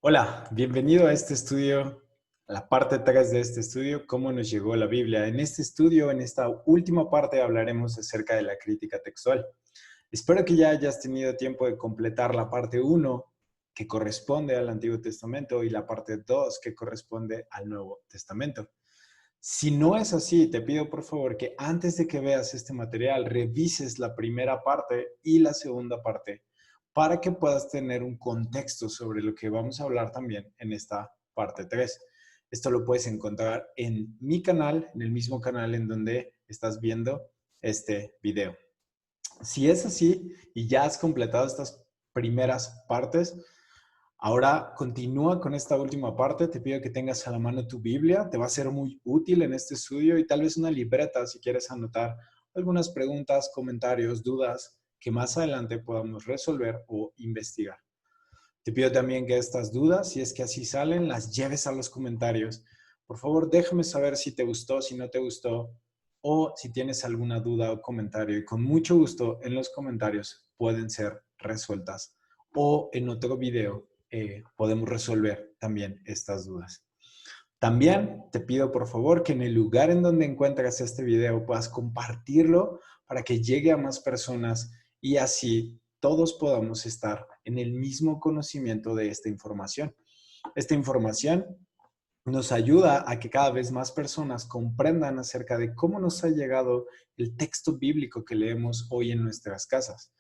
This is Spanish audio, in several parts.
Hola, bienvenido a este estudio, a la parte 3 de este estudio, cómo nos llegó la Biblia. En este estudio, en esta última parte, hablaremos acerca de la crítica textual. Espero que ya hayas tenido tiempo de completar la parte uno, que corresponde al Antiguo Testamento, y la parte 2, que corresponde al Nuevo Testamento. Si no es así, te pido por favor que antes de que veas este material, revises la primera parte y la segunda parte para que puedas tener un contexto sobre lo que vamos a hablar también en esta parte 3. Esto lo puedes encontrar en mi canal, en el mismo canal en donde estás viendo este video. Si es así y ya has completado estas primeras partes, ahora continúa con esta última parte. Te pido que tengas a la mano tu Biblia. Te va a ser muy útil en este estudio y tal vez una libreta si quieres anotar algunas preguntas, comentarios, dudas que más adelante podamos resolver o investigar. Te pido también que estas dudas, si es que así salen, las lleves a los comentarios. Por favor, déjame saber si te gustó, si no te gustó o si tienes alguna duda o comentario. Y con mucho gusto en los comentarios pueden ser resueltas. O en otro video podemos resolver también estas dudas. También te pido por favor que en el lugar en donde encuentras este video puedas compartirlo para que llegue a más personas y así todos podamos estar en el mismo conocimiento de esta información. Esta información nos ayuda a que cada vez más personas comprendan acerca de cómo nos ha llegado el texto bíblico que leemos hoy en nuestras casas.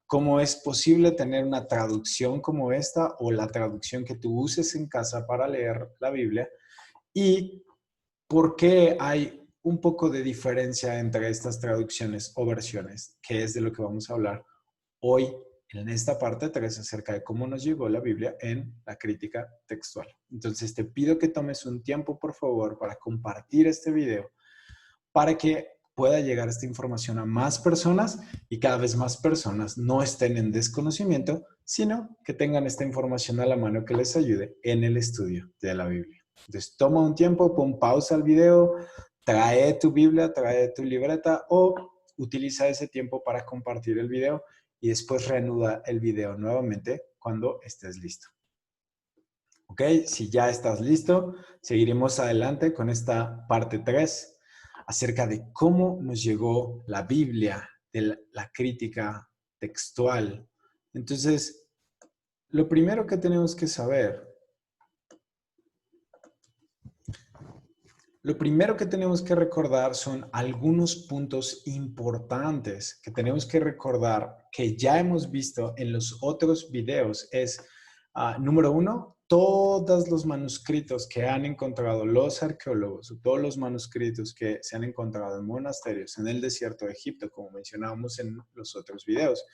¿Cómo es posible tener una traducción como esta o la traducción que tú uses en casa para leer la Biblia? ¿Y por qué hay un poco de diferencia entre estas traducciones o versiones? Que es de lo que vamos a hablar hoy en esta parte 3 acerca de cómo nos llegó la Biblia en la crítica textual. Entonces te pido que tomes un tiempo, por favor, para compartir este video para que pueda llegar esta información a más personas y cada vez más personas no estén en desconocimiento, sino que tengan esta información a la mano que les ayude en el estudio de la Biblia. Entonces toma un tiempo, pon pausa al video, trae tu Biblia, trae tu libreta o utiliza ese tiempo para compartir el video y después reanuda el video nuevamente cuando estés listo. ¿Ok? Si ya estás listo, seguiremos adelante con esta parte 3 acerca de cómo nos llegó la Biblia, de la crítica textual. Entonces, lo primero que tenemos que saber, lo primero que tenemos que recordar son algunos puntos importantes que tenemos que recordar que ya hemos visto en los otros videos. Es, número uno, todos los manuscritos que han encontrado los arqueólogos, o todos los manuscritos que se han encontrado en monasterios en el desierto de Egipto, como mencionábamos en los otros videos,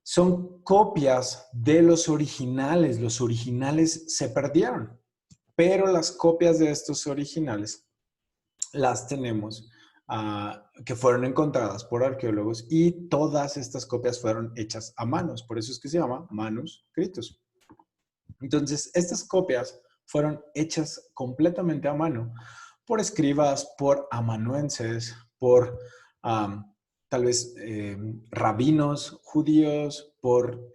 son copias de los originales. Los originales se perdieron, pero las copias de estos originales las tenemos, que fueron encontradas por arqueólogos y todas estas copias fueron hechas a manos. Por eso es que se llama manuscritos. Entonces, estas copias fueron hechas completamente a mano por escribas, por amanuenses, por tal vez rabinos judíos, por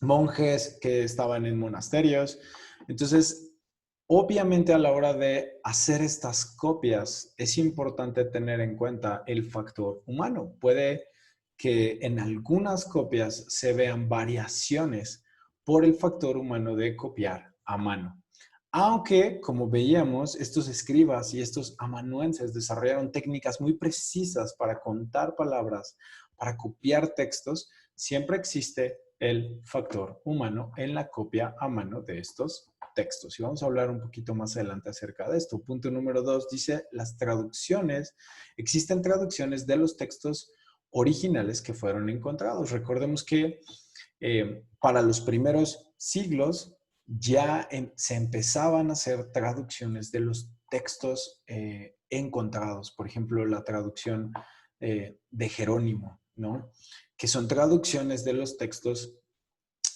monjes que estaban en monasterios. Entonces, obviamente a la hora de hacer estas copias es importante tener en cuenta el factor humano. Puede que en algunas copias se vean variaciones por el factor humano de copiar a mano. Aunque, como veíamos, estos escribas y estos amanuenses desarrollaron técnicas muy precisas para contar palabras, para copiar textos, siempre existe el factor humano en la copia a mano de estos textos. Y vamos a hablar un poquito más adelante acerca de esto. Punto número 2 dice las traducciones. Existen traducciones de los textos originales que fueron encontrados. Recordemos que para los primeros siglos ya se empezaban a hacer traducciones de los textos encontrados. Por ejemplo, la traducción de Jerónimo, ¿no? Que son traducciones de los textos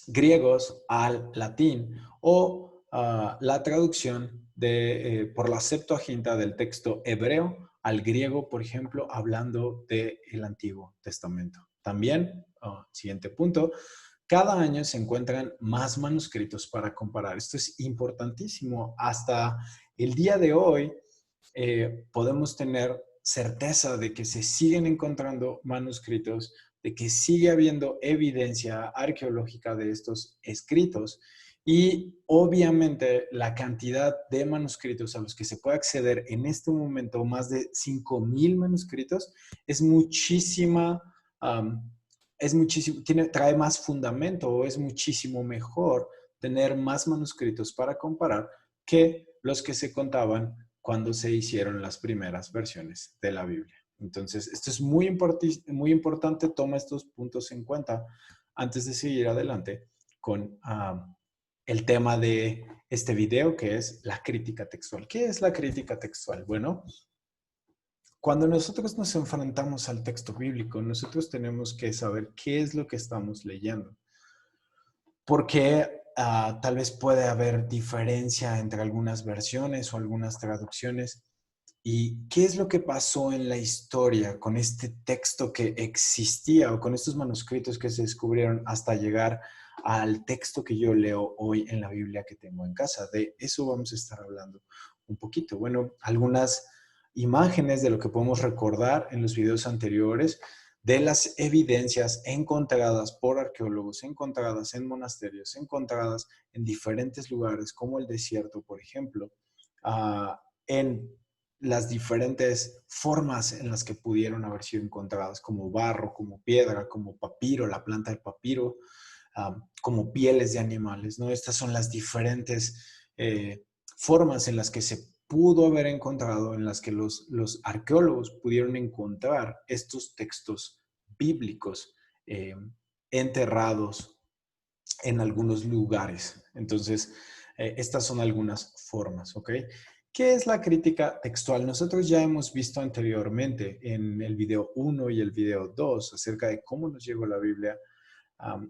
griegos al latín o la traducción por la Septuaginta del texto hebreo al griego, por ejemplo, hablando del Antiguo Testamento. También, siguiente punto, Cada año se encuentran más manuscritos para comparar. Esto es importantísimo. Hasta el día de hoy podemos tener certeza de que se siguen encontrando manuscritos, de que sigue habiendo evidencia arqueológica de estos escritos. Y obviamente la cantidad de manuscritos a los que se puede acceder en este momento, más de 5,000 manuscritos, es muchísima, um, es muchísimo, trae más fundamento o es muchísimo mejor tener más manuscritos para comparar que los que se contaban cuando se hicieron las primeras versiones de la Biblia. Entonces, esto es muy importante, toma estos puntos en cuenta antes de seguir adelante con el tema de este video, que es la crítica textual. ¿Qué es la crítica textual? Bueno, cuando nosotros nos enfrentamos al texto bíblico, nosotros tenemos que saber qué es lo que estamos leyendo. Porque tal vez puede haber diferencia entre algunas versiones o algunas traducciones. ¿Y qué es lo que pasó en la historia con este texto que existía o con estos manuscritos que se descubrieron hasta llegar al texto que yo leo hoy en la Biblia que tengo en casa? De eso vamos a estar hablando un poquito. Bueno, algunas imágenes de lo que podemos recordar en los videos anteriores de las evidencias encontradas por arqueólogos, encontradas en monasterios, encontradas en diferentes lugares como el desierto, por ejemplo, en las diferentes formas en las que pudieron haber sido encontradas, como barro, como piedra, como papiro, la planta del papiro, como pieles de animales, ¿no? Estas son las diferentes formas en las que se pudo haber encontrado, en las que los arqueólogos pudieron encontrar estos textos bíblicos enterrados en algunos lugares. Entonces, estas son algunas formas, ¿ok? ¿Qué es la crítica textual? Nosotros ya hemos visto anteriormente en el video 1 y el video 2 acerca de cómo nos llegó la Biblia.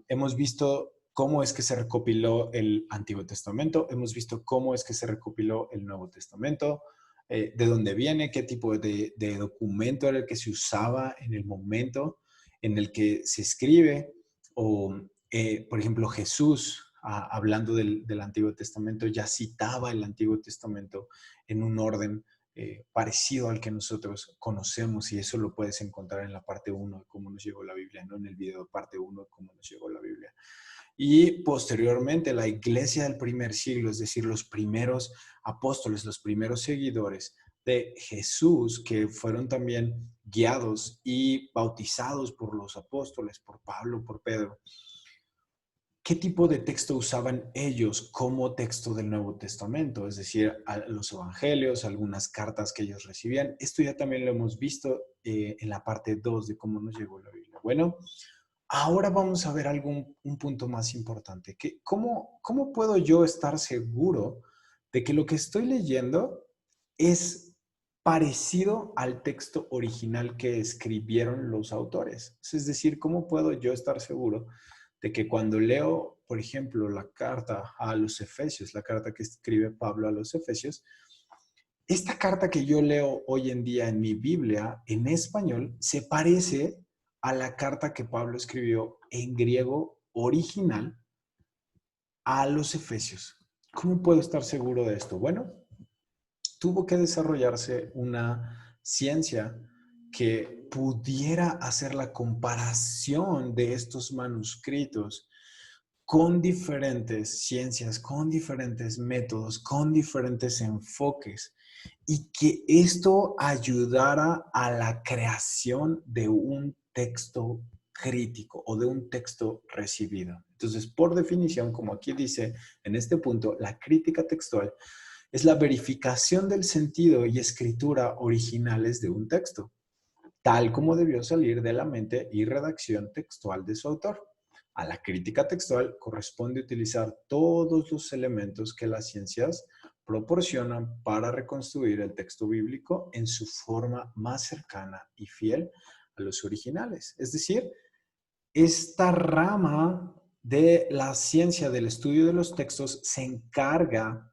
Hemos visto cómo es que se recopiló el Antiguo Testamento, hemos visto cómo es que se recopiló el Nuevo Testamento, de dónde viene, qué tipo de documento era el que se usaba en el momento en el que se escribe, o por ejemplo Jesús, hablando del Antiguo Testamento, ya citaba el Antiguo Testamento en un orden parecido al que nosotros conocemos, y eso lo puedes encontrar en la parte 1 de cómo nos llegó la Biblia, no en el video parte 1 de cómo nos llegó la Biblia. Y posteriormente la iglesia del primer siglo, es decir, los primeros apóstoles, los primeros seguidores de Jesús, que fueron también guiados y bautizados por los apóstoles, por Pablo, por Pedro. ¿Qué tipo de texto usaban ellos como texto del Nuevo Testamento? Es decir, los evangelios, algunas cartas que ellos recibían. Esto ya también lo hemos visto en la parte 2 de cómo nos llegó la Biblia. Bueno, ahora vamos a ver un punto más importante. ¿Cómo puedo yo estar seguro de que lo que estoy leyendo es parecido al texto original que escribieron los autores? Es decir, ¿cómo puedo yo estar seguro de que cuando leo, por ejemplo, la carta a los Efesios, la carta que escribe Pablo a los Efesios, esta carta que yo leo hoy en día en mi Biblia, en español, se parece a la carta que Pablo escribió en griego original a los Efesios? ¿Cómo puedo estar seguro de esto? Bueno, tuvo que desarrollarse una ciencia que pudiera hacer la comparación de estos manuscritos con diferentes ciencias, con diferentes métodos, con diferentes enfoques, y que esto ayudara a la creación de un texto crítico o de un texto recibido. Entonces, por definición, como aquí dice en este punto, la crítica textual es la verificación del sentido y escritura originales de un texto, tal como debió salir de la mente y redacción textual de su autor. A la crítica textual corresponde utilizar todos los elementos que las ciencias proporcionan para reconstruir el texto bíblico en su forma más cercana y fiel a los originales. Es decir, esta rama de la ciencia del estudio de los textos se encarga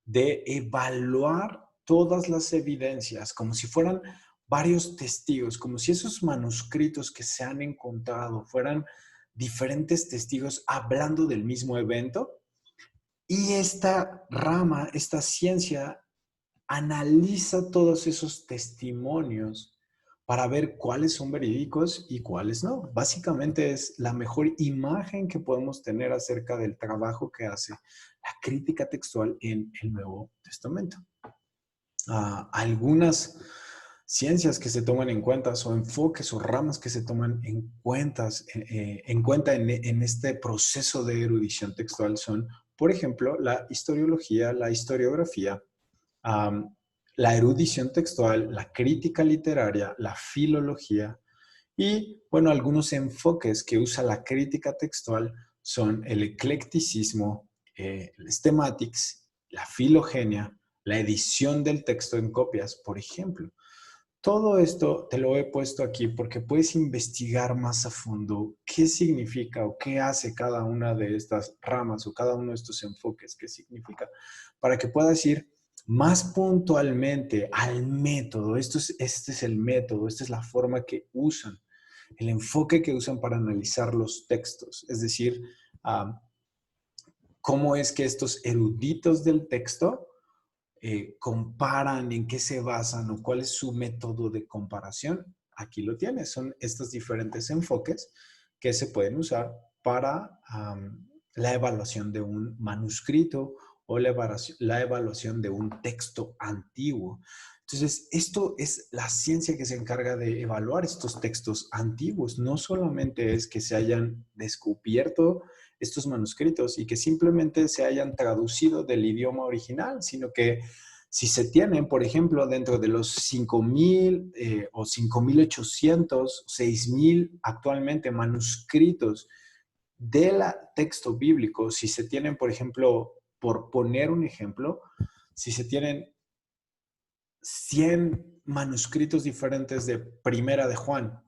de evaluar todas las evidencias como si fueran varios testigos, como si esos manuscritos que se han encontrado fueran diferentes testigos hablando del mismo evento y esta rama, esta ciencia, analiza todos esos testimonios para ver cuáles son verídicos y cuáles no. Básicamente es la mejor imagen que podemos tener acerca del trabajo que hace la crítica textual en el Nuevo Testamento. Algunas ciencias que se toman en cuenta o enfoques o ramas que se toman en cuenta en este proceso de erudición textual son, por ejemplo, la historiología, la historiografía, um, la erudición textual, la crítica literaria, la filología y, bueno, algunos enfoques que usa la crítica textual son el eclecticismo, el schematics, la filogenia, la edición del texto en copias, por ejemplo. Todo esto te lo he puesto aquí porque puedes investigar más a fondo qué significa o qué hace cada una de estas ramas o cada uno de estos enfoques, qué significa, para que puedas ir más puntualmente al método. Este es el método, esta es la forma que usan, el enfoque que usan para analizar los textos. Es decir, cómo es que estos eruditos del texto comparan, en qué se basan o cuál es su método de comparación. Aquí lo tienes, son estos diferentes enfoques que se pueden usar para la evaluación de un manuscrito o la evaluación de un texto antiguo. Entonces, esto es la ciencia que se encarga de evaluar estos textos antiguos. No solamente es que se hayan descubierto estos manuscritos y que simplemente se hayan traducido del idioma original, sino que si se tienen, por ejemplo, dentro de los 5,000 o 5,800, 6,000 actualmente manuscritos del texto bíblico, si se tienen, por ejemplo, por poner un ejemplo, si se tienen 100 manuscritos diferentes de Primera de Juan,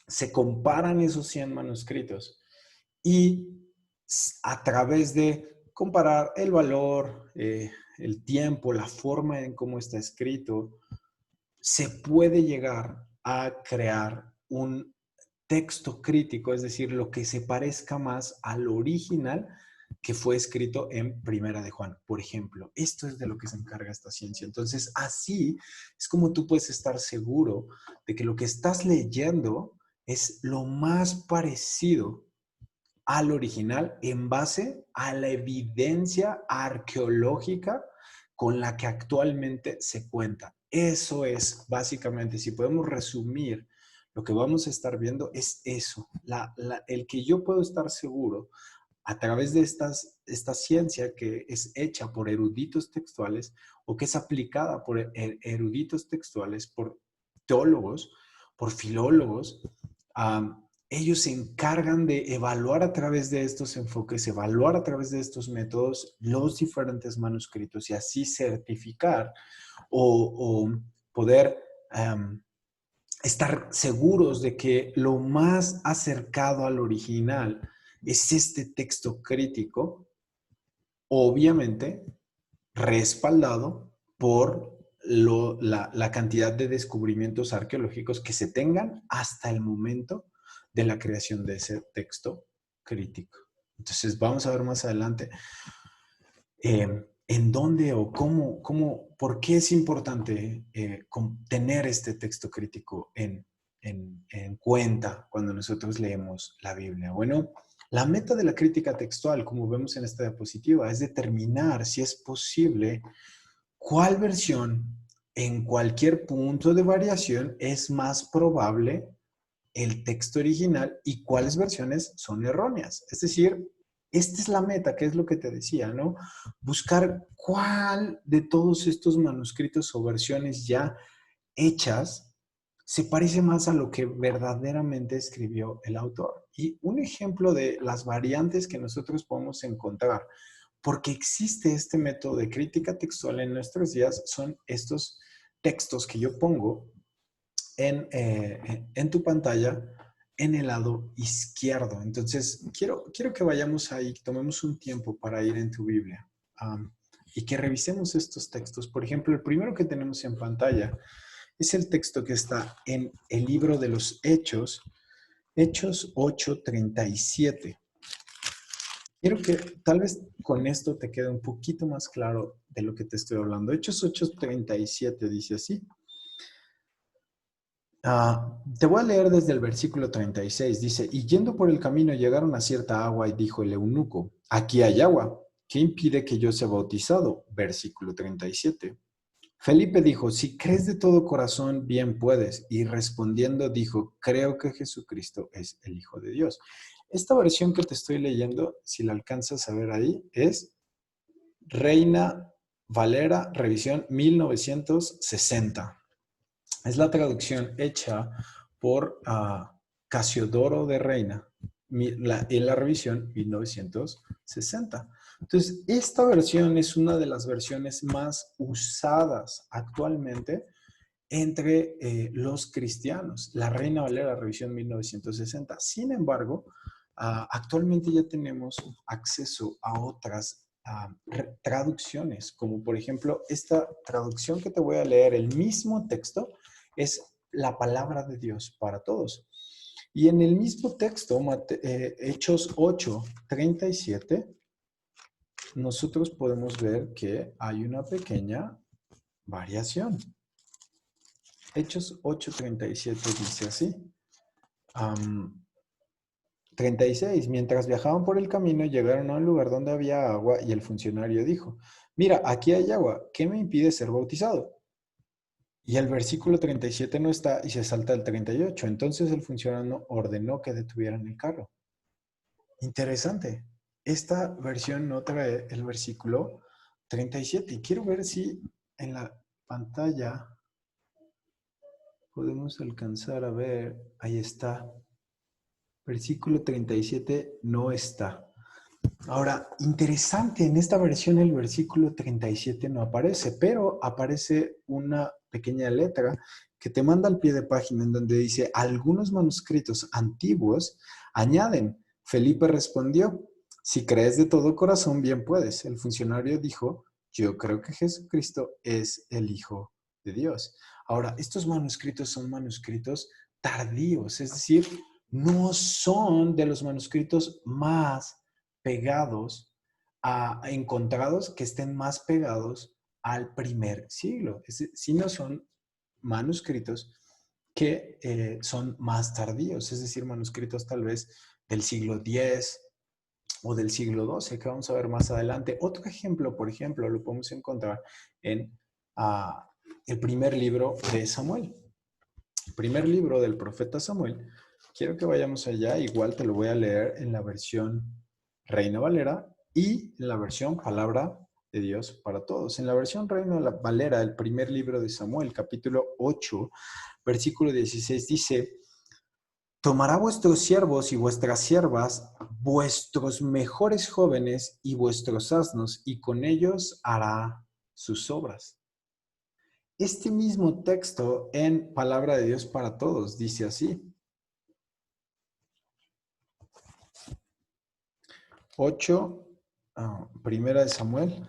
se comparan esos 100 manuscritos y a través de comparar el valor, el tiempo, la forma en cómo está escrito, se puede llegar a crear un texto crítico, es decir, lo que se parezca más al original que fue escrito en Primera de Juan, por ejemplo. Esto es de lo que se encarga esta ciencia. Entonces, así es como tú puedes estar seguro de que lo que estás leyendo es lo más parecido al original en base a la evidencia arqueológica con la que actualmente se cuenta. Eso es básicamente, si podemos resumir, lo que vamos a estar viendo es eso, el que yo puedo estar seguro a través de esta ciencia que es hecha por eruditos textuales o que es aplicada por eruditos textuales, por teólogos, por filólogos. Ellos se encargan de evaluar a través de estos enfoques, evaluar a través de estos métodos los diferentes manuscritos y así certificar o poder estar seguros de que lo más acercado al original es este texto crítico, obviamente respaldado por la cantidad de descubrimientos arqueológicos que se tengan hasta el momento de la creación de ese texto crítico. Entonces vamos a ver más adelante en dónde o cómo, por qué es importante tener este texto crítico en cuenta cuando nosotros leemos la Biblia. Bueno, la meta de la crítica textual, como vemos en esta diapositiva, es determinar si es posible cuál versión en cualquier punto de variación es más probable el texto original y cuáles versiones son erróneas. Es decir, esta es la meta, que es lo que te decía, ¿no? Buscar cuál de todos estos manuscritos o versiones ya hechas se parece más a lo que verdaderamente escribió el autor. Y un ejemplo de las variantes que nosotros podemos encontrar, porque existe este método de crítica textual en nuestros días, son estos textos que yo pongo en tu pantalla en el lado izquierdo. Entonces, quiero que vayamos ahí, tomemos un tiempo para ir en tu Biblia y que revisemos estos textos. Por ejemplo, el primero que tenemos en pantalla es el texto que está en el libro de los Hechos, Hechos 8:37. Quiero que tal vez con esto te quede un poquito más claro de lo que te estoy hablando. Hechos 8:37 dice así. Te voy a leer desde el versículo 36. Dice, y yendo por el camino llegaron a cierta agua y dijo el eunuco, aquí hay agua, ¿qué impide que yo sea bautizado? Versículo 37. Felipe dijo, si crees de todo corazón, bien puedes. Y respondiendo dijo, creo que Jesucristo es el Hijo de Dios. Esta versión que te estoy leyendo, si la alcanzas a ver ahí, es Reina Valera, revisión 1960. Es la traducción hecha por Casiodoro de Reina en la revisión 1960. Entonces, esta versión es una de las versiones más usadas actualmente entre los cristianos. La Reina Valera, revisión 1960. Sin embargo, actualmente ya tenemos acceso a otras traducciones, como por ejemplo esta traducción que te voy a leer, el mismo texto, es la palabra de Dios para todos. Y en el mismo texto, Hechos 8:37, nosotros podemos ver que hay una pequeña variación. Hechos 8:37 dice así. 36. Mientras viajaban por el camino, llegaron a un lugar donde había agua y el funcionario dijo, mira, aquí hay agua, ¿qué me impide ser bautizado? Y el versículo 37 no está y se salta el 38. Entonces el funcionario ordenó que detuvieran el carro. Interesante. Esta versión no trae el versículo 37. Y quiero ver si en la pantalla podemos alcanzar a ver. Ahí está. Versículo 37 no está. Ahora, interesante, en esta versión el versículo 37 no aparece, pero aparece una pequeña letra que te manda al pie de página en donde dice, algunos manuscritos antiguos añaden. Felipe respondió, si crees de todo corazón, bien puedes. El funcionario dijo, yo creo que Jesucristo es el Hijo de Dios. Ahora, estos manuscritos son manuscritos tardíos, es decir, no son de los manuscritos más pegados, encontrados que estén más pegados al primer siglo. Si no son manuscritos que son más tardíos, es decir, manuscritos tal vez del siglo X o del siglo XII, que vamos a ver más adelante. Otro ejemplo, por ejemplo, lo podemos encontrar en el primer libro de Samuel. El primer libro del profeta Samuel. Quiero que vayamos allá, igual te lo voy a leer en la versión Reina Valera y en la versión Palabra de Dios para Todos. En la versión Reina Valera, el primer libro de Samuel, capítulo 8, versículo 16, dice, tomará vuestros siervos y vuestras siervas, vuestros mejores jóvenes y vuestros asnos, y con ellos hará sus obras. Este mismo texto en Palabra de Dios para Todos dice así. 8, primera de Samuel,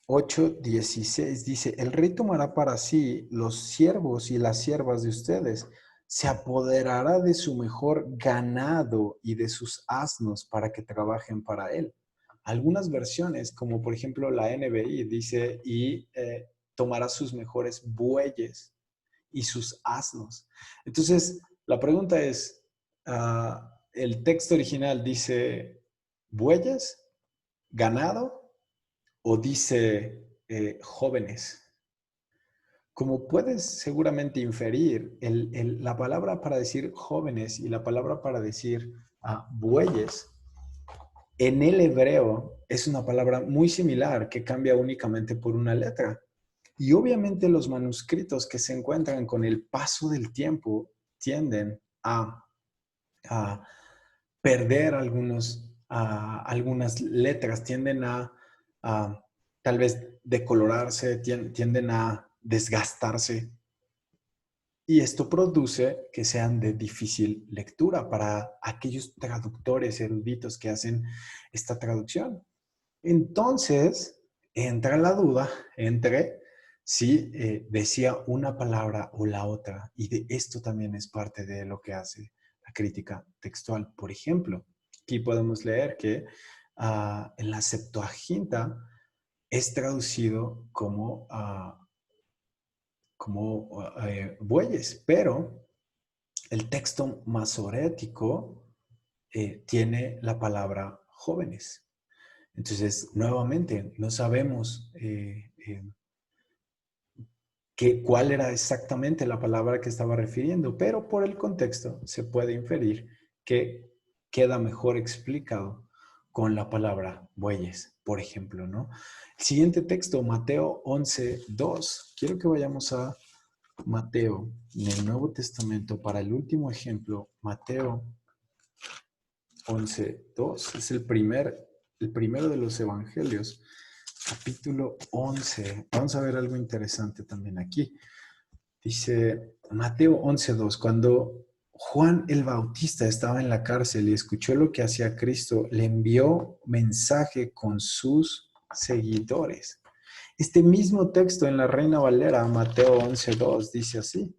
8:16 dice, el rey tomará para sí los siervos y las siervas de ustedes, se apoderará de su mejor ganado y de sus asnos para que trabajen para él. Algunas versiones, como por ejemplo la NBI, dice, y tomará sus mejores bueyes y sus asnos. Entonces, la pregunta es, el texto original dice bueyes, ganado o dice jóvenes. Como puedes seguramente inferir, la palabra para decir jóvenes y la palabra para decir bueyes en el hebreo es una palabra muy similar que cambia únicamente por una letra. Y obviamente los manuscritos que se encuentran con el paso del tiempo tienden a perder algunas letras, tienden a tal vez decolorarse, tienden a desgastarse. Y esto produce que sean de difícil lectura para aquellos traductores eruditos que hacen esta traducción. Entonces, entra la duda entre si decía una palabra o la otra. Y de esto también es parte de lo que hace la crítica textual. Por ejemplo, aquí podemos leer que en la Septuaginta es traducido como bueyes, pero el texto masorético tiene la palabra jóvenes. Entonces, nuevamente, no sabemos cuál era exactamente la palabra que estaba refiriendo, pero por el contexto se puede inferir que queda mejor explicado con la palabra bueyes, por ejemplo, ¿no? El siguiente texto, Mateo 11:2. Quiero que vayamos a Mateo, en el Nuevo Testamento, para el último ejemplo, Mateo 11:2. Es el primero de los evangelios, capítulo 11. Vamos a ver algo interesante también aquí. Dice Mateo 11:2, cuando Juan el Bautista estaba en la cárcel y escuchó lo que hacía Cristo, le envió mensaje con sus seguidores. Este mismo texto en la Reina Valera, Mateo 11:2, dice así.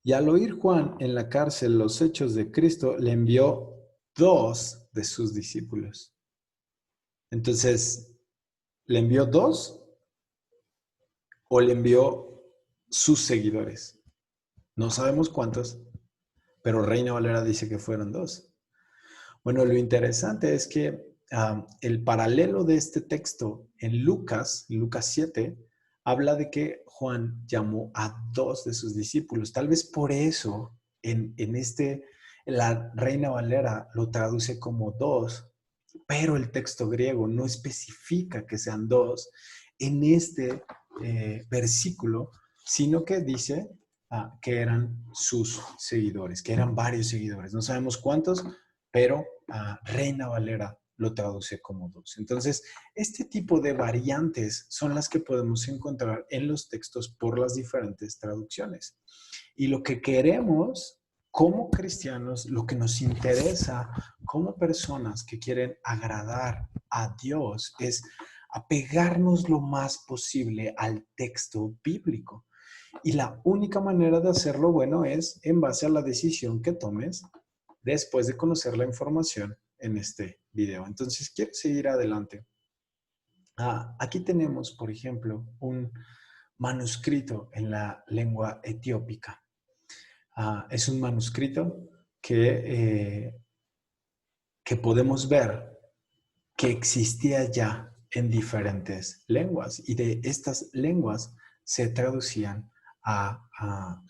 Y al oír Juan en la cárcel los hechos de Cristo, le envió 2 de sus discípulos. Entonces, ¿le envió 2 o le envió sus seguidores? No sabemos cuántos, pero Reina Valera dice que fueron 2. Bueno, lo interesante es que el paralelo de este texto en Lucas 7, habla de que Juan llamó a 2 de sus discípulos. Tal vez por eso la Reina Valera lo traduce como 2, pero el texto griego no especifica que sean 2 en este versículo, sino que dice que eran sus seguidores, que eran varios seguidores. No sabemos cuántos, pero Reina Valera lo traduce como 2. Entonces, este tipo de variantes son las que podemos encontrar en los textos por las diferentes traducciones. Y lo que queremos como cristianos, lo que nos interesa como personas que quieren agradar a Dios es apegarnos lo más posible al texto bíblico. Y la única manera de hacerlo, bueno, es en base a la decisión que tomes después de conocer la información en este video. Entonces, quiero seguir adelante. Aquí tenemos, por ejemplo, un manuscrito en la lengua etiópica. Es un manuscrito que podemos ver que existía ya en diferentes lenguas y de estas lenguas se traducían a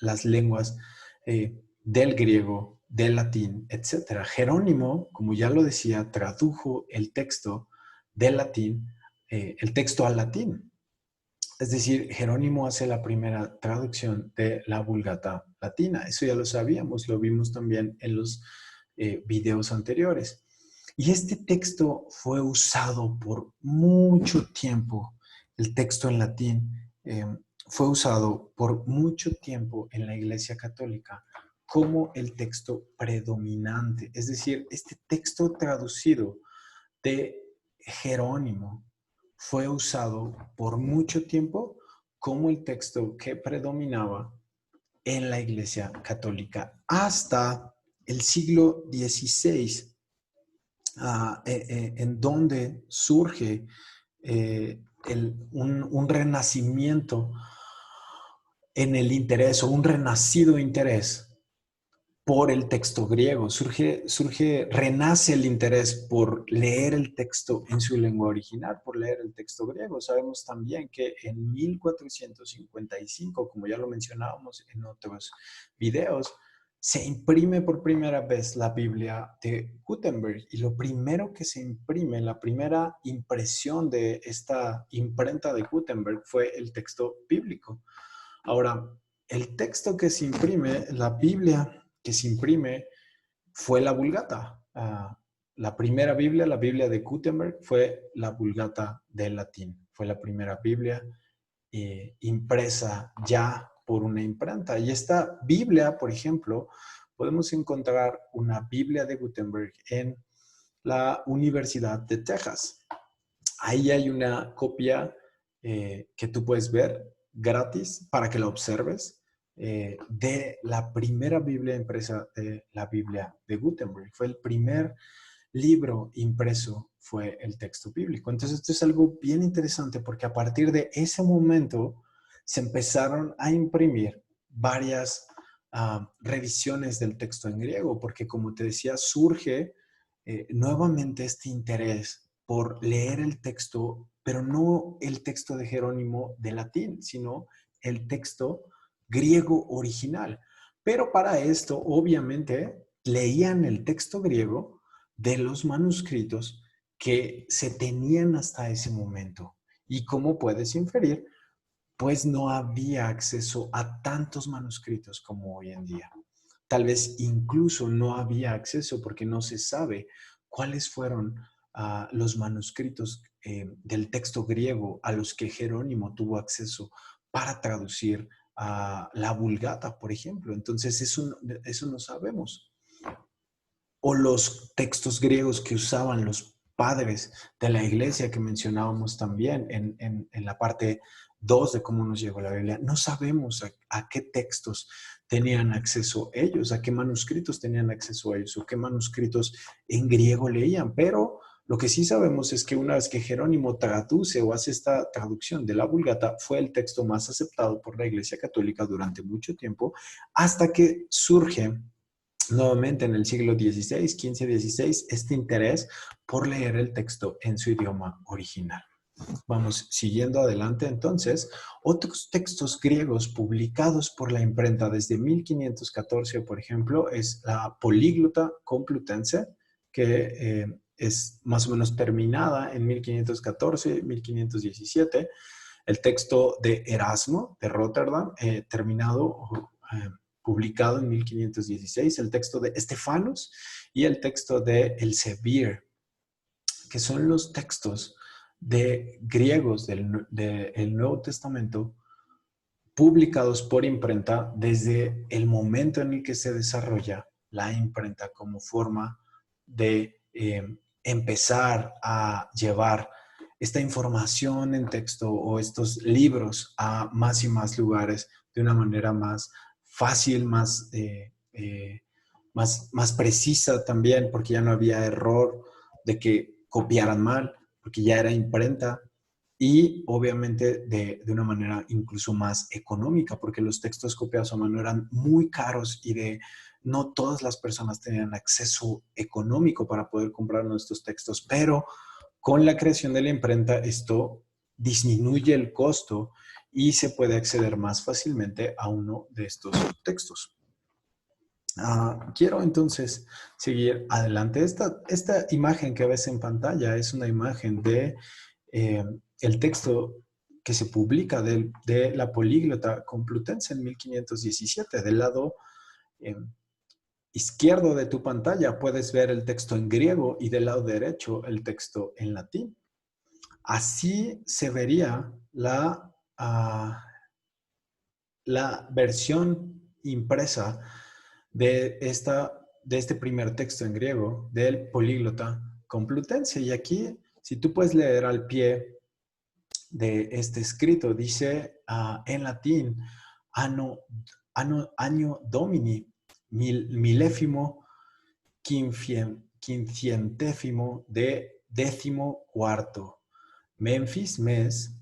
las lenguas del griego, del latín, etc. Jerónimo, como ya lo decía, tradujo el texto del latín, el texto al latín. Es decir, Jerónimo hace la primera traducción de la Vulgata latina. Eso ya lo sabíamos, lo vimos también en los videos anteriores. Y este texto fue usado por mucho tiempo, el texto en latín fue usado por mucho tiempo en la Iglesia Católica como el texto predominante. Es decir, este texto traducido de Jerónimo fue usado por mucho tiempo como el texto que predominaba en la Iglesia Católica hasta el siglo XVI, en donde surge un renacimiento en el interés o un renacido interés por el texto griego. Renace el interés por leer el texto en su lengua original, por leer el texto griego. Sabemos también que en 1455, como ya lo mencionábamos en otros videos, se imprime por primera vez la Biblia de Gutenberg. Y lo primero que se imprime, la primera impresión de esta imprenta de Gutenberg fue el texto bíblico. Ahora, el texto que se imprime, la Biblia que se imprime, fue la Vulgata. La primera Biblia, la Biblia de Gutenberg, fue la Vulgata del latín. Fue la primera Biblia impresa ya por una imprenta. Y esta Biblia, por ejemplo, podemos encontrar una Biblia de Gutenberg en la Universidad de Texas. Ahí hay una copia que tú puedes ver gratis para que la observes de la primera Biblia impresa, de la Biblia de Gutenberg. Fue el primer libro impreso, fue el texto bíblico. Entonces esto es algo bien interesante porque a partir de ese momento se empezaron a imprimir varias revisiones del texto en griego, porque como te decía, surge nuevamente este interés por leer el texto, pero no el texto de Jerónimo de latín, sino el texto griego original. Pero para esto, obviamente, leían el texto griego de los manuscritos que se tenían hasta ese momento. Y como puedes inferir, pues no había acceso a tantos manuscritos como hoy en día. Tal vez incluso no había acceso porque no se sabe cuáles fueron los manuscritos del texto griego a los que Jerónimo tuvo acceso para traducir la Vulgata, por ejemplo. Entonces, eso no sabemos. O los textos griegos que usaban los padres de la iglesia que mencionábamos también en la parte 2 de cómo nos llegó la Biblia. No sabemos a qué textos tenían acceso ellos, a qué manuscritos tenían acceso ellos o qué manuscritos en griego leían, pero lo que sí sabemos es que una vez que Jerónimo traduce o hace esta traducción de la Vulgata, fue el texto más aceptado por la Iglesia Católica durante mucho tiempo, hasta que surge nuevamente en el siglo XVI, XV-XVI, este interés por leer el texto en su idioma original. Vamos siguiendo adelante entonces. Otros textos griegos publicados por la imprenta desde 1514, por ejemplo, es la Políglota Complutense, que es más o menos terminada en 1514, 1517. El texto de Erasmo, de Rotterdam, terminado, publicado en 1516. El texto de Estefanos y el texto de Elsevier, que son los textos de griegos del Nuevo Testamento publicados por imprenta desde el momento en el que se desarrolla la imprenta como forma de empezar a llevar esta información en texto o estos libros a más y más lugares de una manera más fácil, más precisa también, porque ya no había error de que copiaran mal, porque ya era imprenta, y obviamente de una manera incluso más económica, porque los textos copiados a mano eran muy caros y no todas las personas tenían acceso económico para poder comprar nuestros textos, pero con la creación de la imprenta esto disminuye el costo y se puede acceder más fácilmente a uno de estos textos. Quiero entonces seguir adelante. Esta imagen que ves en pantalla es una imagen de el texto que se publica de la Políglota Complutense en 1517. Del lado izquierdo de tu pantalla puedes ver el texto en griego y del lado derecho el texto en latín. Así se vería la versión impresa de este primer texto en griego del Políglota Complutense. Y aquí, si tú puedes leer al pie de este escrito, dice en latín, año domini, miléfimo, quincientésimo de 14º, Memphis, mes,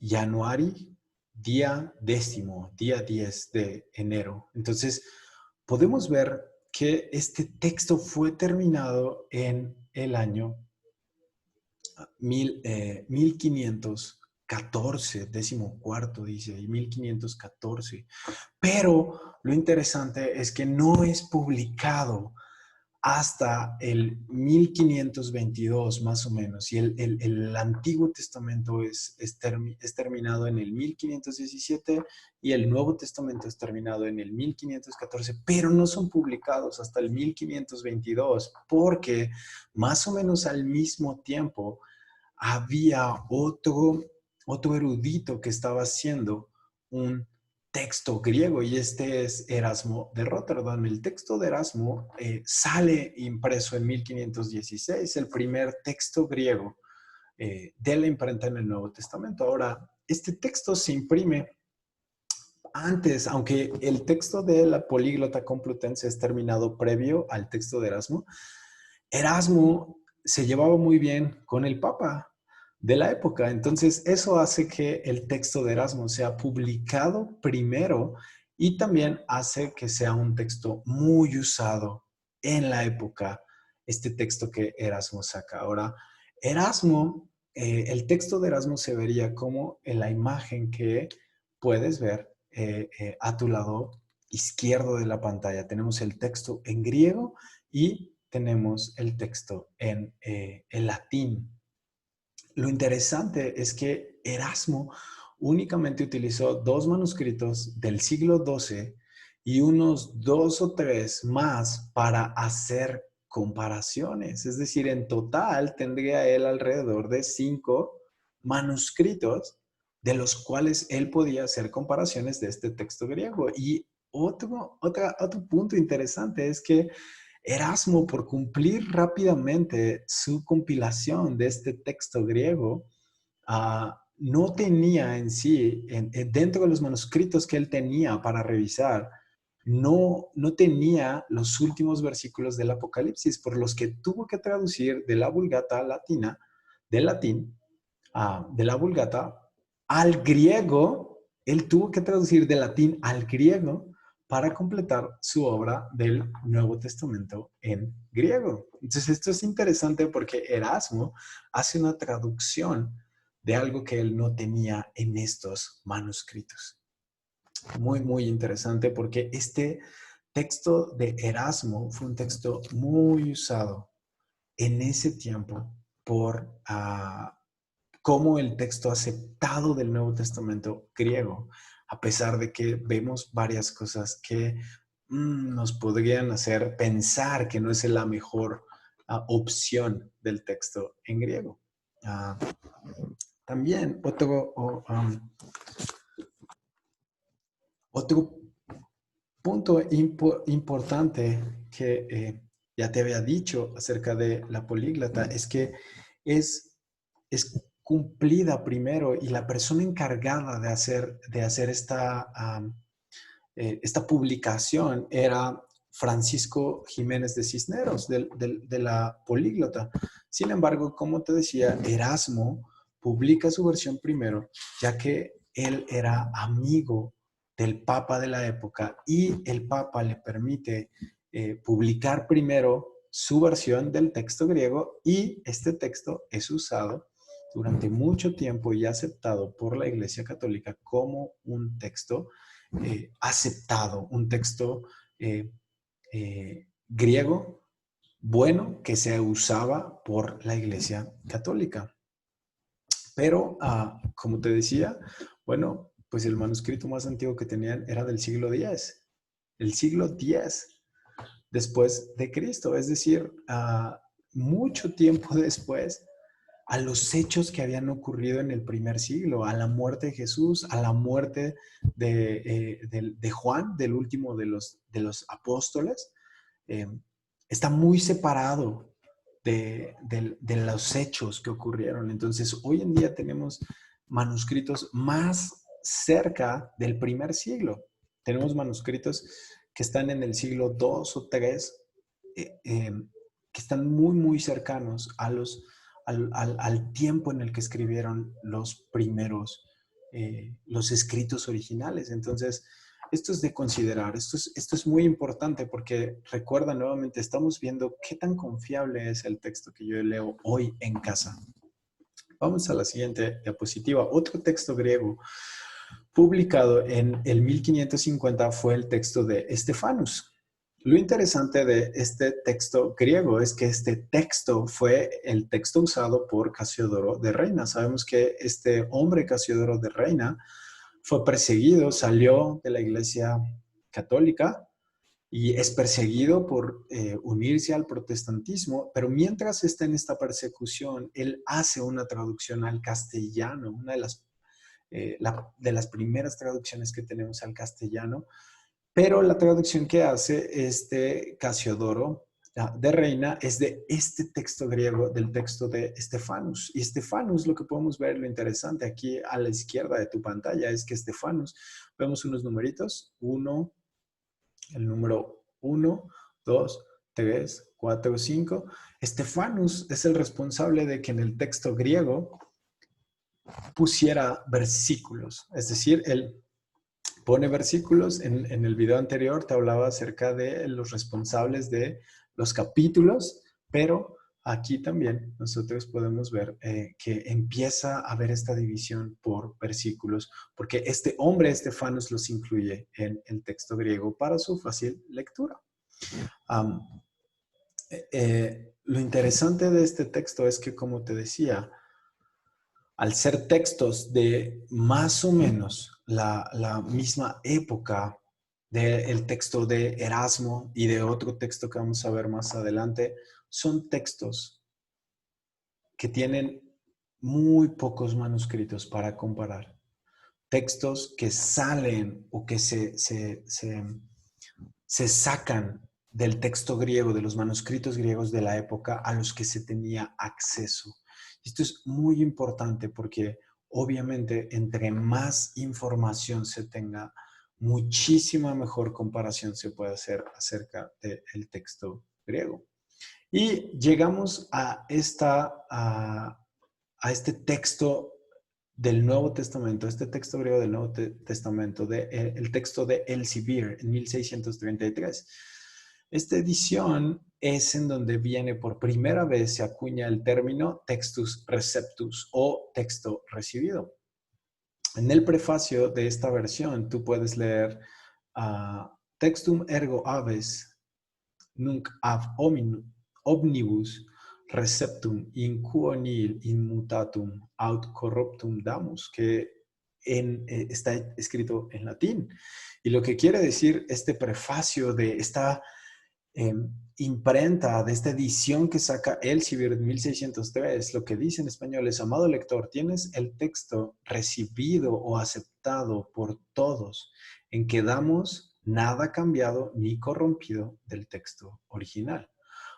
Januari, día 10º, día 10 de enero. Entonces, podemos ver que este texto fue terminado en el año 1514, 14º dice, y 1514. Pero lo interesante es que no es publicado hasta el 1522 más o menos, y el Antiguo Testamento es terminado en el 1517 y el Nuevo Testamento es terminado en el 1514, pero no son publicados hasta el 1522 porque más o menos al mismo tiempo había otro erudito que estaba haciendo un texto griego y este es Erasmo de Rotterdam. El texto de Erasmo sale impreso en 1516, el primer texto griego de la imprenta en el Nuevo Testamento. Ahora, este texto se imprime antes, aunque el texto de la Políglota Complutense es terminado previo al texto de Erasmo. Erasmo se llevaba muy bien con el Papa de la época. Entonces, eso hace que el texto de Erasmo sea publicado primero y también hace que sea un texto muy usado en la época, este texto que Erasmo saca. Ahora, Erasmo, el texto de Erasmo se vería como en la imagen que puedes ver a tu lado izquierdo de la pantalla. Tenemos el texto en griego y tenemos el texto en latín. Lo interesante es que Erasmo únicamente utilizó dos manuscritos del siglo XII y unos dos o tres más para hacer comparaciones. Es decir, en total tendría él alrededor de 5 manuscritos de los cuales él podía hacer comparaciones de este texto griego. Y otro punto interesante es que Erasmo, por cumplir rápidamente su compilación de este texto griego, no tenía en sí, dentro de los manuscritos que él tenía para revisar, no tenía los últimos versículos del Apocalipsis, por los que tuvo que traducir de la Vulgata latina, del latín, de la Vulgata al griego. Él tuvo que traducir del latín al griego para completar su obra del Nuevo Testamento en griego. Entonces, esto es interesante porque Erasmo hace una traducción de algo que él no tenía en estos manuscritos. Muy, muy interesante porque este texto de Erasmo fue un texto muy usado en ese tiempo por como el texto aceptado del Nuevo Testamento griego, a pesar de que vemos varias cosas que nos podrían hacer pensar que no es la mejor opción del texto en griego. También otro punto importante que ya te había dicho acerca de la políglota es que es cumplida primero y la persona encargada de hacer esta publicación era Francisco Jiménez de Cisneros, de la políglota. Sin embargo, como te decía, Erasmo publica su versión primero, ya que él era amigo del Papa de la época y el Papa le permite publicar primero su versión del texto griego y este texto es usado durante mucho tiempo y aceptado por la Iglesia Católica como un texto aceptado, un texto griego bueno que se usaba por la Iglesia Católica. Pero, como te decía, bueno, pues el manuscrito más antiguo que tenían era del siglo X, el siglo X después de Cristo, es decir, mucho tiempo después a los hechos que habían ocurrido en el primer siglo, a la muerte de Jesús, a la muerte de Juan, del último de los apóstoles. Está muy separado de los hechos que ocurrieron. Entonces, hoy en día tenemos manuscritos más cerca del primer siglo. Tenemos manuscritos que están en el siglo II o III, que están muy, muy cercanos al tiempo en el que escribieron los primeros, los escritos originales. Entonces, esto es de considerar, esto es muy importante porque recuerda nuevamente, estamos viendo qué tan confiable es el texto que yo leo hoy en casa. Vamos a la siguiente diapositiva. Otro texto griego publicado en el 1550 fue el texto de Estefanus. Lo interesante de este texto griego es que este texto fue el texto usado por Casiodoro de Reina. Sabemos que este hombre Casiodoro de Reina fue perseguido, salió de la Iglesia Católica y es perseguido por unirse al protestantismo, pero mientras está en esta persecución, él hace una traducción al castellano, una de las de las primeras traducciones que tenemos al castellano, pero la traducción que hace Casiodoro de Reina es de este texto griego, del texto de Estefanus. Y Estefanus, lo que podemos ver, lo interesante aquí a la izquierda de tu pantalla, es que Estefanus, vemos unos numeritos, el número 1, 2, 3, 4, 5. Estefanus es el responsable de que en el texto griego pusiera versículos, es decir, él pone versículos. En el video anterior te hablaba acerca de los responsables de los capítulos, pero aquí también nosotros podemos ver que empieza a haber esta división por versículos, porque este hombre, Estefanus, los incluye en el texto griego para su fácil lectura. Lo interesante de este texto es que, como te decía, al ser textos de más o menos la misma época del texto de Erasmo y de otro texto que vamos a ver más adelante, son textos que tienen muy pocos manuscritos para comparar. Textos que salen o que se sacan del texto griego, de los manuscritos griegos de la época a los que se tenía acceso. Esto es muy importante porque obviamente entre más información se tenga, muchísima mejor comparación se puede hacer acerca del texto griego. Y llegamos a este texto del Nuevo Testamento, este texto griego del Nuevo Testamento, el texto de Elsevier en 1633. Esta edición es en donde viene por primera vez, se acuña el término textus receptus o texto recibido. En el prefacio de esta versión tú puedes leer textum ergo aves nunc ab omnibus receptum in quo nihil in mutatum aut corruptum damus, que está escrito en latín. Y lo que quiere decir este prefacio de esta imprenta, de esta edición que saca Elsevier en 1603, lo que dice en español es: amado lector, tienes el texto recibido o aceptado por todos, en que damos nada cambiado ni corrompido del texto original.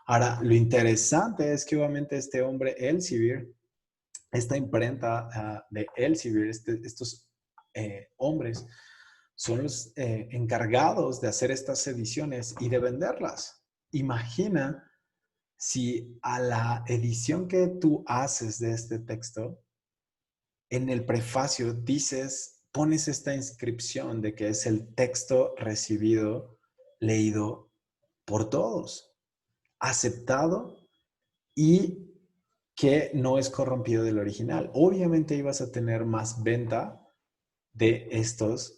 Ahora, lo interesante es que obviamente este hombre Elsevier, esta imprenta de Elsevier, estos hombres, son los encargados de hacer estas ediciones y de venderlas. Imagina si a la edición que tú haces de este texto, en el prefacio pones esta inscripción de que es el texto recibido, leído por todos, aceptado y que no es corrompido del original. Obviamente ibas a tener más venta de estas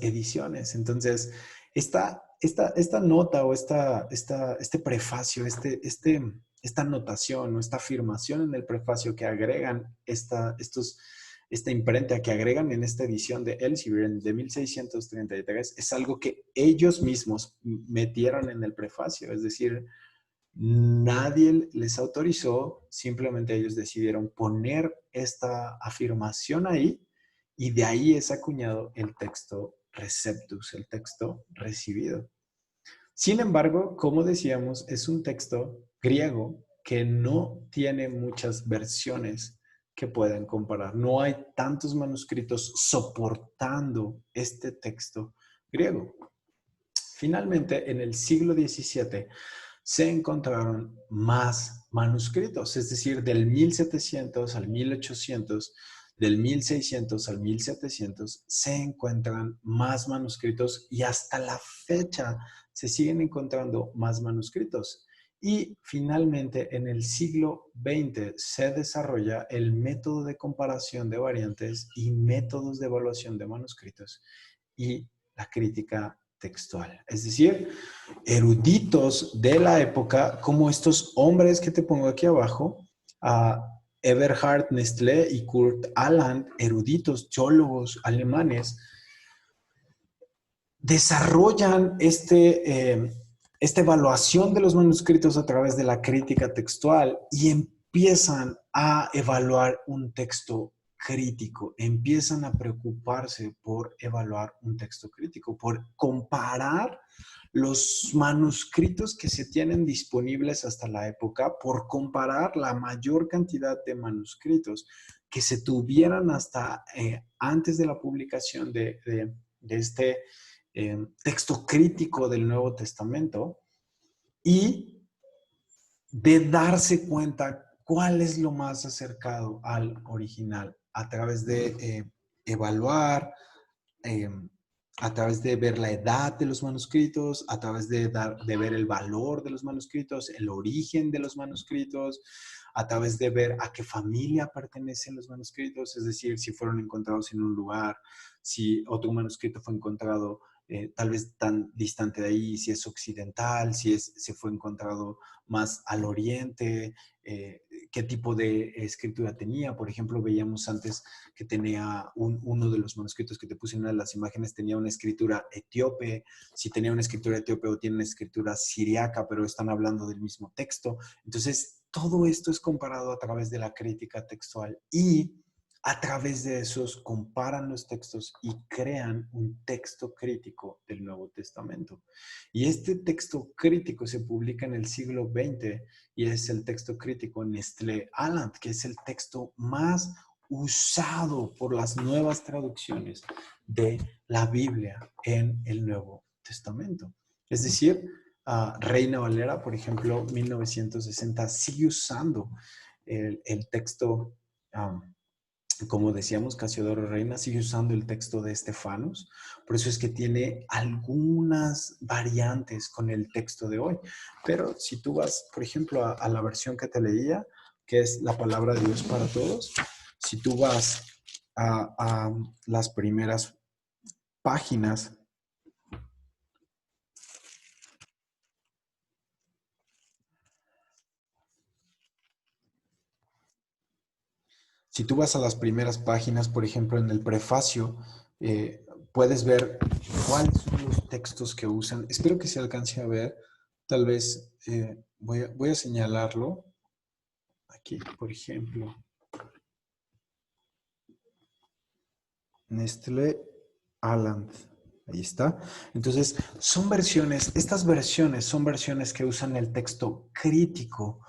ediciones. Entonces, esta nota o este prefacio, esta anotación o esta afirmación en el prefacio que agregan esta imprenta que agregan en esta edición de Elsevier de 1633 es algo que ellos mismos metieron en el prefacio. Es decir, nadie les autorizó, simplemente ellos decidieron poner esta afirmación ahí y de ahí es acuñado el texto receptus, el texto recibido. Sin embargo, como decíamos, es un texto griego que no tiene muchas versiones que pueden comparar. No hay tantos manuscritos soportando este texto griego. Finalmente, en el siglo XVII se encontraron más manuscritos, es decir, del 1700 al 1800, del 1600 al 1700, se encuentran más manuscritos y hasta la fecha se siguen encontrando más manuscritos. Y finalmente, en el siglo XX se desarrolla el método de comparación de variantes y métodos de evaluación de manuscritos y la crítica textual. Es decir, eruditos de la época, como estos hombres que te pongo aquí abajo, Eberhard Nestlé y Kurt Aland, eruditos, teólogos alemanes, desarrollan esta evaluación de los manuscritos a través de la crítica textual y empiezan a evaluar un texto crítico, empiezan a preocuparse por evaluar un texto crítico, por comparar los manuscritos que se tienen disponibles hasta la época, por comparar la mayor cantidad de manuscritos que se tuvieran hasta antes de la publicación de este texto crítico del Nuevo Testamento, y de darse cuenta cuál es lo más acercado al original a través de evaluar, eh, a través de ver la edad de los manuscritos, a través de ver el valor de los manuscritos, el origen de los manuscritos, a través de ver a qué familia pertenecen los manuscritos, es decir, si fueron encontrados en un lugar, si otro manuscrito fue encontrado tal vez tan distante de ahí, si es occidental, si fue encontrado más al oriente, qué tipo de escritura tenía. Por ejemplo, veíamos antes que tenía uno de los manuscritos que te puse en una de las imágenes, tenía una escritura etíope, si tenía una escritura etíope o tiene una escritura siriaca, pero están hablando del mismo texto. Entonces, todo esto es comparado a través de la crítica textual y a través de esos comparan los textos y crean un texto crítico del Nuevo Testamento. Y este texto crítico se publica en el siglo XX y es el texto crítico Nestlé Aland, que es el texto más usado por las nuevas traducciones de la Biblia en el Nuevo Testamento. Es decir, Reina Valera, por ejemplo, 1960, sigue usando el texto, como decíamos, Casiodoro Reina sigue usando el texto de Estefanos, por eso es que tiene algunas variantes con el texto de hoy. Pero si tú vas, por ejemplo, a la versión que te leía, que es la palabra de Dios para todos, si tú vas a las primeras páginas, si tú vas a las primeras páginas, por ejemplo, en el prefacio, puedes ver cuáles son los textos que usan. Espero que se alcance a ver. Tal vez voy a señalarlo aquí, por ejemplo. Nestlé Aland. Ahí está. Entonces, son versiones, estas versiones son versiones que usan el texto crítico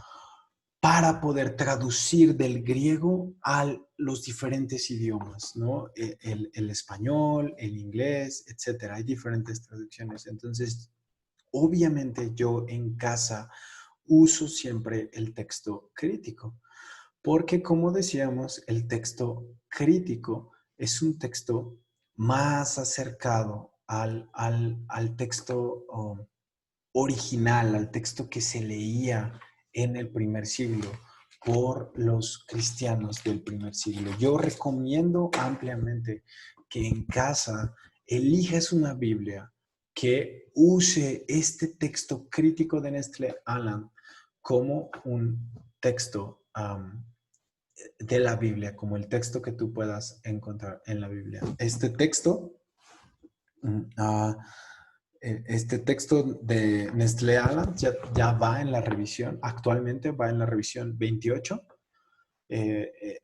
para poder traducir del griego a los diferentes idiomas, ¿no? El español, el inglés, etcétera. Hay diferentes traducciones. Entonces, obviamente yo en casa uso siempre el texto crítico, porque como decíamos, el texto crítico es un texto más acercado al texto original, al texto que se leía en el primer siglo por los cristianos del primer siglo. Yo recomiendo ampliamente que en casa elijas una Biblia que use este texto crítico de Nestlé Aland como un texto de la Biblia, como el texto que tú puedas encontrar en la Biblia. Este texto este texto de Nestlé Aland ya va en la revisión, actualmente va en la revisión 28.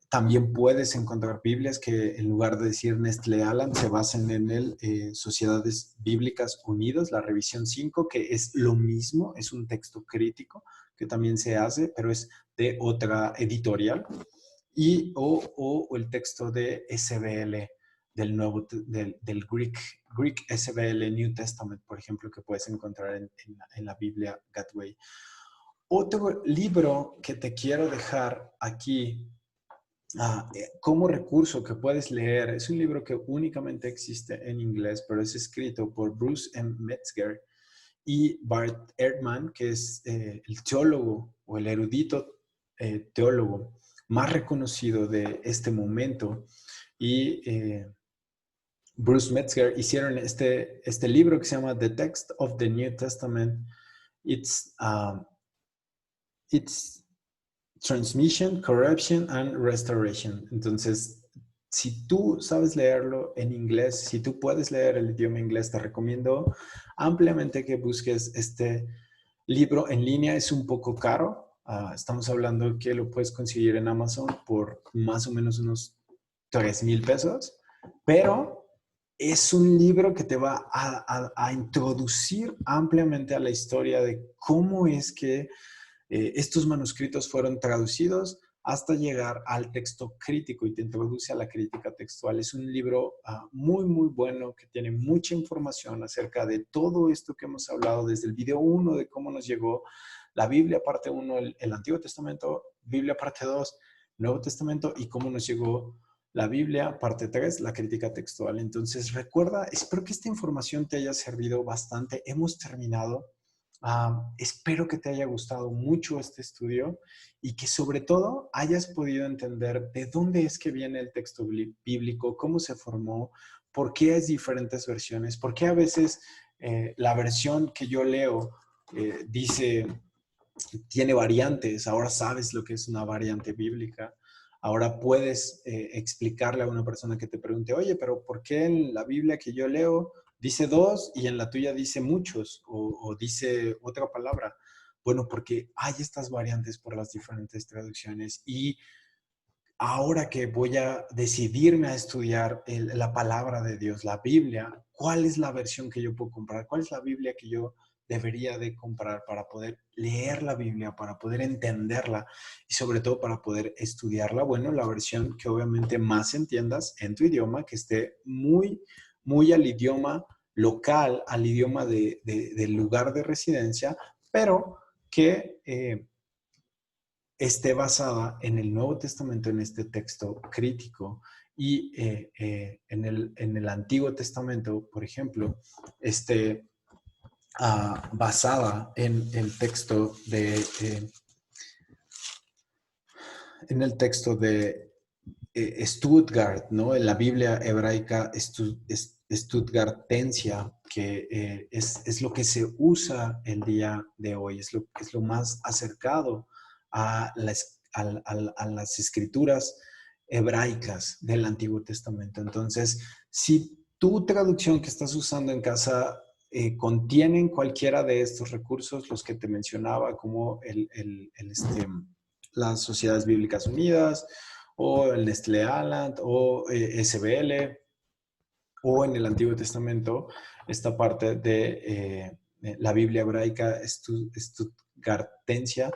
También puedes encontrar Biblias que en lugar de decir Nestlé Aland se basen en el Sociedades Bíblicas Unidas, la revisión 5, que es lo mismo, es un texto crítico que también se hace, pero es de otra editorial, o el texto de SBL del Greek SBL New Testament, por ejemplo, que puedes encontrar en la Biblia Gateway. Otro libro que te quiero dejar aquí como recurso que puedes leer, es un libro que únicamente existe en inglés, pero es escrito por Bruce M. Metzger y Bart Ehrman, que es el teólogo o el erudito teólogo más reconocido de este momento. Y Bruce Metzger hicieron este libro que se llama The Text of the New Testament. It's Transmission, Corruption and Restoration. Entonces, si tú sabes leerlo en inglés, si tú puedes leer el idioma inglés, te recomiendo ampliamente que busques este libro en línea. Es un poco caro. Estamos hablando que lo puedes conseguir en Amazon por más o menos unos $3,000, pero es un libro que te va a introducir ampliamente a la historia de cómo es que estos manuscritos fueron traducidos hasta llegar al texto crítico y te introduce a la crítica textual. Es un libro muy, muy bueno que tiene mucha información acerca de todo esto que hemos hablado desde el video 1 de cómo nos llegó la Biblia parte 1, el Antiguo Testamento, Biblia parte 2, Nuevo Testamento y cómo nos llegó la Biblia parte 3, la crítica textual. Entonces recuerda, espero que esta información te haya servido bastante. Hemos terminado. Espero que te haya gustado mucho este estudio y que sobre todo hayas podido entender de dónde es que viene el texto bíblico, cómo se formó, por qué hay diferentes versiones, por qué a veces la versión que yo leo dice, tiene variantes. Ahora sabes lo que es una variante bíblica. Ahora puedes explicarle a una persona que te pregunte, oye, pero ¿por qué en la Biblia que yo leo dice dos y en la tuya dice muchos o dice otra palabra? Bueno, porque hay estas variantes por las diferentes traducciones y ahora que voy a decidirme a estudiar la palabra de Dios, la Biblia, ¿cuál es la versión que yo puedo comprar? ¿Cuál es la Biblia que yo debería de comprar para poder leer la Biblia, para poder entenderla y sobre todo para poder estudiarla? Bueno, la versión que obviamente más entiendas en tu idioma, que esté muy, muy al idioma local, al idioma del lugar de residencia, pero que esté basada en el Nuevo Testamento, en este texto crítico, y en el Antiguo Testamento, por ejemplo, esté basada en el texto de Stuttgart, ¿no? En la Biblia hebraica Stuttgartensia, que es lo que se usa el día de hoy, es lo más acercado a las escrituras hebraicas del Antiguo Testamento. Entonces, si tu traducción que estás usando en casa contienen cualquiera de estos recursos, los que te mencionaba, como las Sociedades Bíblicas Unidas, o el Nestlé Aland, o SBL, o en el Antiguo Testamento, esta parte de la Biblia hebraica Stuttgartensia,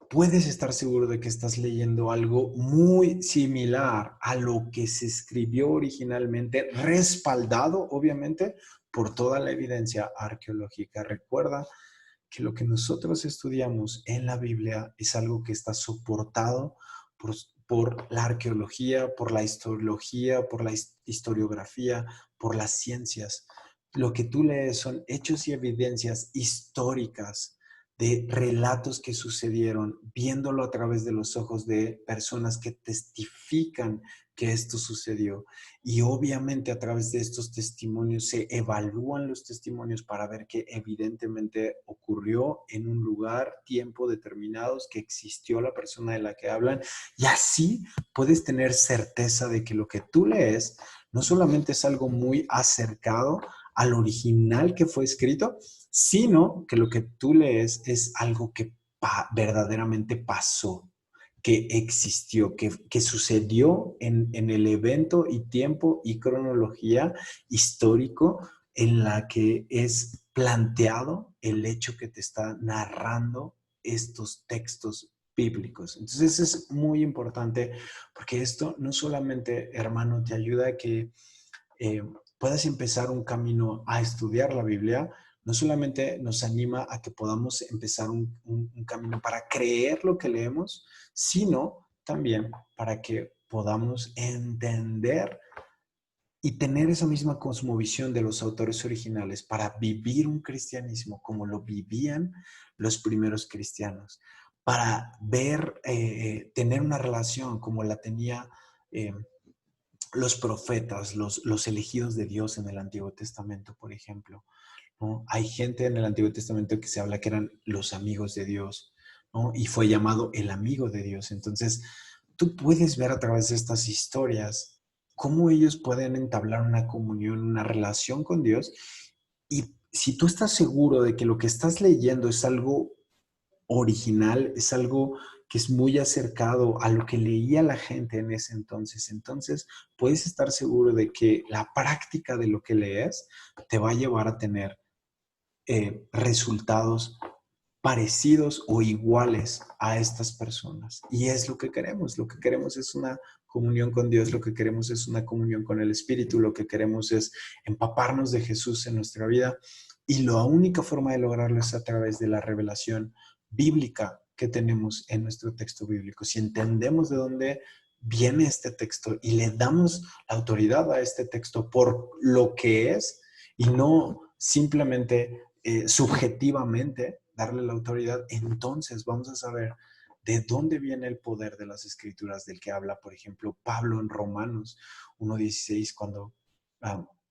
puedes estar seguro de que estás leyendo algo muy similar a lo que se escribió originalmente, respaldado, obviamente, por toda la evidencia arqueológica. Recuerda que lo que nosotros estudiamos en la Biblia es algo que está soportado por la arqueología, por la historiología, por la historiografía, por las ciencias. Lo que tú lees son hechos y evidencias históricas de relatos que sucedieron, viéndolo a través de los ojos de personas que testifican que esto sucedió. Y obviamente a través de estos testimonios se evalúan los testimonios para ver que evidentemente ocurrió en un lugar, tiempo determinados, que existió la persona de la que hablan. Y así puedes tener certeza de que lo que tú lees no solamente es algo muy acercado al original que fue escrito, sino que lo que tú lees es algo que verdaderamente pasó, que existió, que sucedió en el evento y tiempo y cronología histórico en la que es planteado el hecho que te está narrando estos textos bíblicos. Entonces es muy importante porque esto no solamente, hermano, te ayuda a que eh, puedas empezar un camino a estudiar la Biblia, no solamente nos anima a que podamos empezar un camino para creer lo que leemos, sino también para que podamos entender y tener esa misma cosmovisión de los autores originales para vivir un cristianismo como lo vivían los primeros cristianos, para ver, tener una relación como la tenía los profetas, los elegidos de Dios en el Antiguo Testamento, por ejemplo, ¿no? Hay gente en el Antiguo Testamento que se habla que eran los amigos de Dios, ¿no? Y fue llamado el amigo de Dios. Entonces, tú puedes ver a través de estas historias cómo ellos pueden entablar una comunión, una relación con Dios. Y si tú estás seguro de que lo que estás leyendo es algo original, es algo que es muy acercado a lo que leía la gente en ese entonces. Entonces, puedes estar seguro de que la práctica de lo que lees te va a llevar a tener resultados parecidos o iguales a estas personas. Y es lo que queremos. Lo que queremos es una comunión con Dios, lo que queremos es una comunión con el Espíritu, lo que queremos es empaparnos de Jesús en nuestra vida. Y la única forma de lograrlo es a través de la revelación bíblica que tenemos en nuestro texto bíblico. Si entendemos de dónde viene este texto y le damos la autoridad a este texto por lo que es y no simplemente subjetivamente darle la autoridad, entonces vamos a saber de dónde viene el poder de las escrituras del que habla, por ejemplo, Pablo en Romanos 1:16, cuando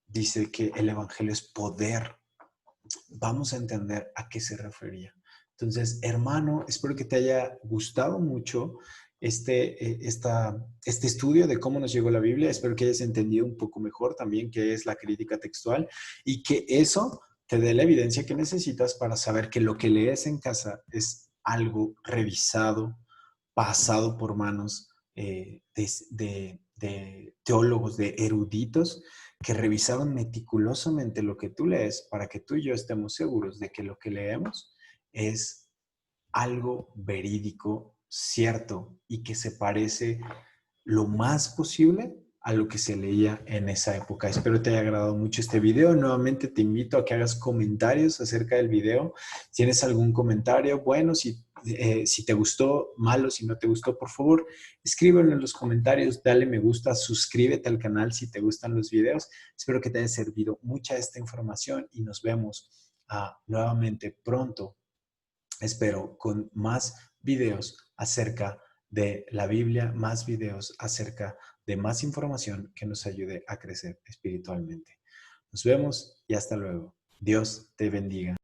dice que el evangelio es poder. Vamos a entender a qué se refería. Entonces, hermano, espero que te haya gustado mucho este estudio de cómo nos llegó la Biblia. Espero que hayas entendido un poco mejor también qué es la crítica textual y que eso te dé la evidencia que necesitas para saber que lo que lees en casa es algo revisado, pasado por manos de teólogos, de eruditos, que revisaron meticulosamente lo que tú lees para que tú y yo estemos seguros de que lo que leemos es algo verídico, cierto y que se parece lo más posible a lo que se leía en esa época. Espero te haya agradado mucho este video. Nuevamente te invito a que hagas comentarios acerca del video. Si tienes algún comentario, bueno, si te gustó, malo, si no te gustó, por favor, escríbelo en los comentarios, dale me gusta, suscríbete al canal si te gustan los videos. Espero que te haya servido mucha esta información y nos vemos nuevamente pronto, espero, con más videos acerca de la Biblia, más videos acerca de más información que nos ayude a crecer espiritualmente. Nos vemos y hasta luego. Dios te bendiga.